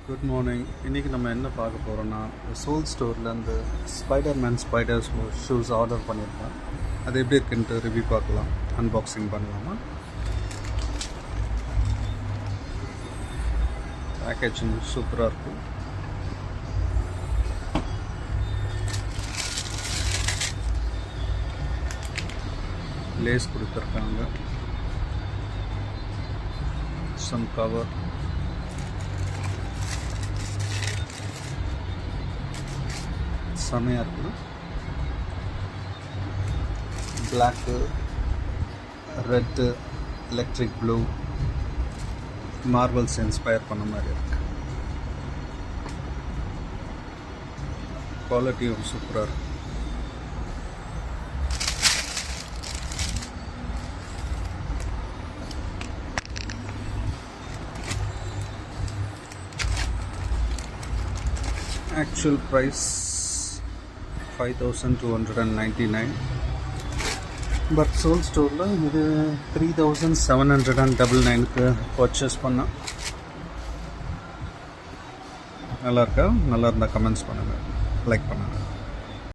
Good morning. இன்றைக்கி நம்ம என்ன பார்க்க போகிறோன்னா, சோல் ஸ்டோரில் அந்த ஸ்பைடர்மேன் ஸ்பைடர்ஸ் ஷூஸ் ஆர்டர் பண்ணியிருக்கேன். அது எப்படி இருக்குன்ட்டு ரிவ்யூ பார்க்கலாம், அன்பாக்சிங் பண்ணலாமா. பேக்கேஜிங் சூப்பராக இருக்கும். லேஸ் கொடுத்துருக்காங்க, சம் கவர், செமையாக இருக்குது. Black, red, electric blue, marvels inspire பண்ண மாதிரி இருக்குது. குவாலிட்டியும் சூப்பராக இருக்குது. ஆக்சுவல் ப்ரைஸ் 5299, பட் சோல் ஸ்டோரில் இது 3799க்கு பர்ச்சேஸ் பண்ணேன். நல்லா இருக்கா? நல்லா இருந்தால் கமெண்ட்ஸ் பண்ணுங்கள், லைக் பண்ணுங்கள்.